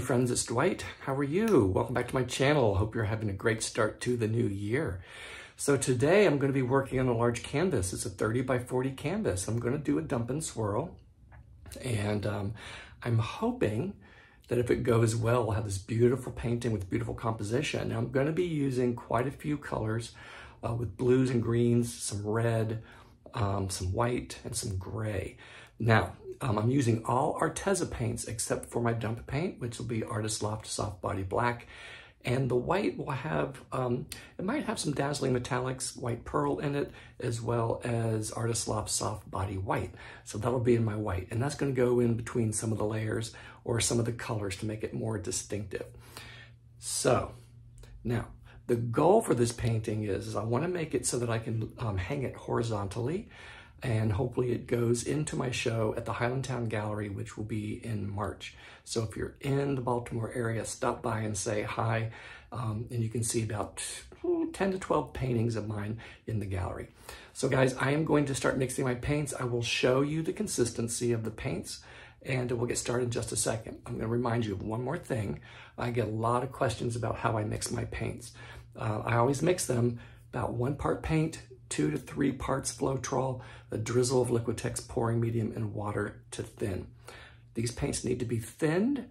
friends, it's Dwight. How are you? Welcome back to my channel. Hope you're having a great start to the new year. So today I'm going to be working on a large canvas. It's a 30 by 40 canvas. I'm going to do a dump and swirl. And I'm hoping that if it goes well, we'll have this beautiful painting with beautiful composition. Now I'm going to be using quite a few colors with blues and greens, some red, some white, and some gray. Now, I'm using all Arteza paints except for my dump paint, which will be Artist Loft Soft Body Black. And the white will have, it might have some dazzling metallics, white pearl in it, as well as Artist Loft Soft Body White. So that'll be in my white. And that's going to go in between some of the layers or some of the colors to make it more distinctive. So now, the goal for this painting is I want to make it so that I can hang it horizontally. And hopefully it goes into my show at the Highlandtown Gallery, which will be in March. So if you're in the Baltimore area, stop by and say hi. And you can see about 10 to 12 paintings of mine in the gallery. So guys, I am going to start mixing my paints. I will show you the consistency of the paints and we'll get started in just a second. I'm going to remind you of one more thing. I get a lot of questions about how I mix my paints. I always mix them about 1 part paint, 2 to 3 parts floetrol, a drizzle of luquitex pouring medium, and water to thin. These paints need to be thinned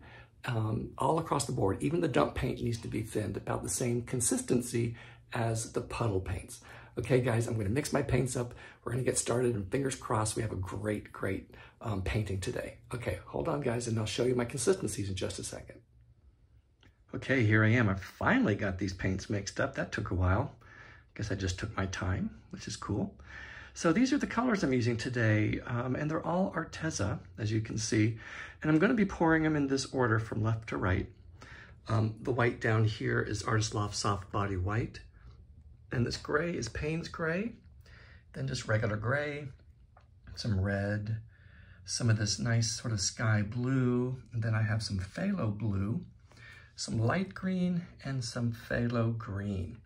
all across the board. Even the dump paint needs to be thinned, about the same consistency as the puddle paints. Okay, guys, I'm going to mix my paints up. We're going to get started, and fingers crossed we have a great painting today. Okay, hold on, guys, and I'll show you my consistencies in just a second. Okay, here I am. I finally got these paints mixed up. That took a while. Guess I just took my time, which is cool. So these are the colors I'm using today, and they're all Arteza, as you can see. And I'm going to be pouring them in this order from left to right. The white down here is Artist Loft Soft Body White. And this gray is Payne's Gray. Then just regular gray, some red, some of this nice sort of sky blue. And then I have some phthalo blue, some light green, and some phthalo green.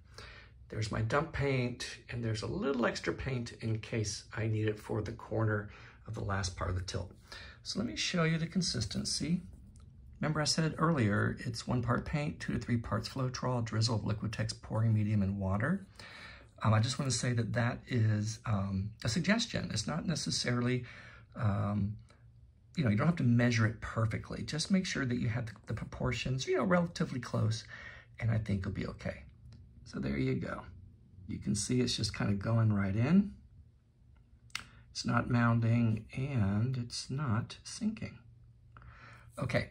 There's my dump paint, and there's a little extra paint in case I need it for the corner of the last part of the tilt. So let me show you the consistency. Remember I said it earlier, it's 1 part paint, 2 to 3 parts floetrol, drizzle of luquitex pouring medium, and water. I just want to say that that is a suggestion. It's not necessarily, you don't have to measure it perfectly. Just make sure that you have the proportions, relatively close, and I think you'll be okay. So there you go. You can see it's just kind of going right in. It's not mounding and it's not sinking. Okay,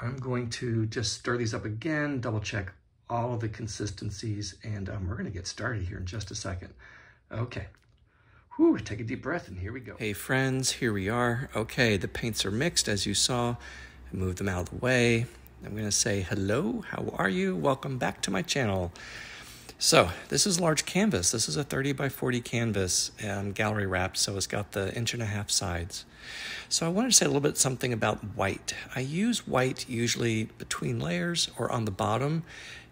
I'm going to just stir these up again, double check all of the consistencies, and we're gonna get started here in just a second. Okay, whew, take a deep breath and here we go. Hey friends, here we are. Okay, the paints are mixed as you saw. I moved them out of the way. I'm gonna say hello, how are you? Welcome back to my channel. So this is large canvas. This is a 30 by 40 canvas gallery wrapped, so it's got the 1.5 inch sides. So I wanted to say a little bit something about white. I use white usually between layers or on the bottom.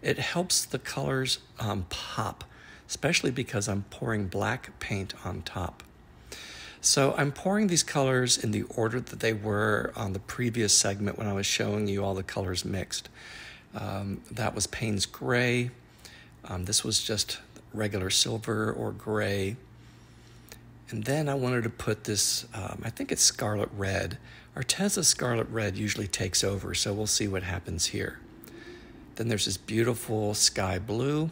It helps the colors pop, especially because I'm pouring black paint on top. So I'm pouring these colors in the order that they were on the previous segment when I was showing you all the colors mixed. That was Payne's Gray. This was just regular silver or gray. And then I wanted to put this, I think it's scarlet red. Arteza scarlet red usually takes over, so we'll see what happens here. Then there's this beautiful sky blue.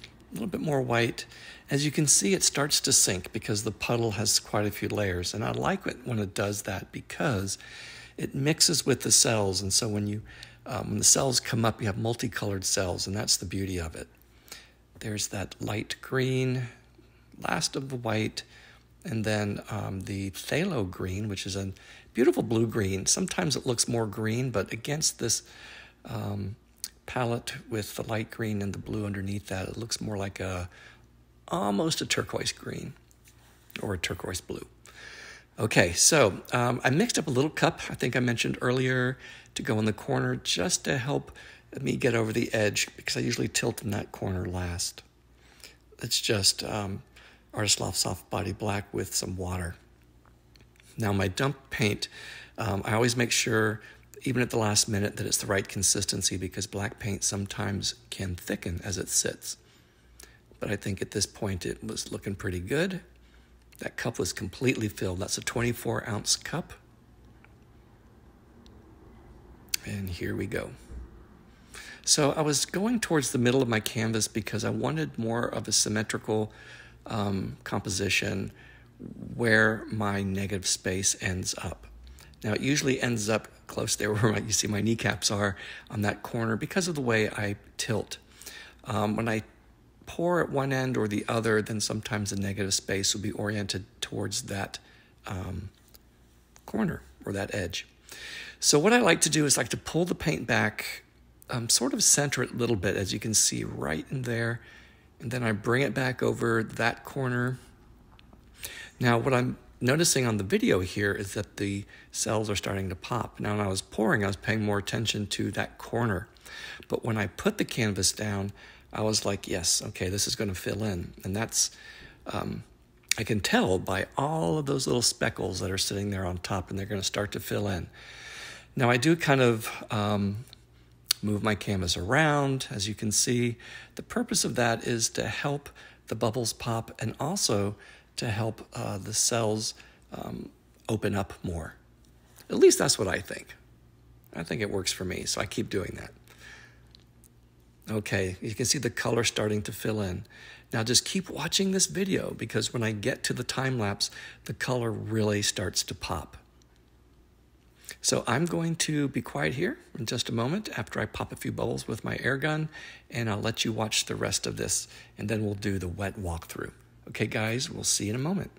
A little bit more white. As you can see, it starts to sink because the puddle has quite a few layers. And I like it when it does that because it mixes with the cells. And so when the cells come up, you have multicolored cells, and that's the beauty of it. There's that light green, last of the white, and then the phthalo green, which is a beautiful blue-green. Sometimes it looks more green, but against this palette with the light green and the blue underneath that, it looks more like almost a turquoise green or a turquoise blue. Okay, so I mixed up a little cup, I think I mentioned earlier, to go in the corner just to help me get over the edge because I usually tilt in that corner last. It's just Artist Loft Soft Body Black with some water. Now my dump paint, I always make sure even at the last minute, that it's the right consistency, because black paint sometimes can thicken as it sits. But I think at this point it was looking pretty good. That cup was completely filled. That's a 24-ounce cup. And here we go. So I was going towards the middle of my canvas because I wanted more of a symmetrical composition where my negative space ends up. Now it usually ends up close there where you see my kneecaps are on that corner because of the way I tilt. When I pour at one end or the other, then sometimes the negative space will be oriented towards that corner or that edge. So what I like to do is like to pull the paint back, sort of center it a little bit, as you can see right in there, and then I bring it back over that corner. Now what I'm noticing on the video here is that the cells are starting to pop. Now when I was pouring, I was paying more attention to that corner. But when I put the canvas down, I was like, yes, okay, this is going to fill in. And that's, I can tell by all of those little speckles that are sitting there on top, and they're going to start to fill in. Now I do kind of move my canvas around, as you can see. The purpose of that is to help the bubbles pop and also to help the cells open up more. At least that's what I think. I think it works for me, so I keep doing that. Okay, you can see the color starting to fill in. Now just keep watching this video, because when I get to the time lapse, the color really starts to pop. So I'm going to be quiet here in just a moment after I pop a few bubbles with my air gun, and I'll let you watch the rest of this, and then we'll do the wet walkthrough. Okay, guys, we'll see you in a moment.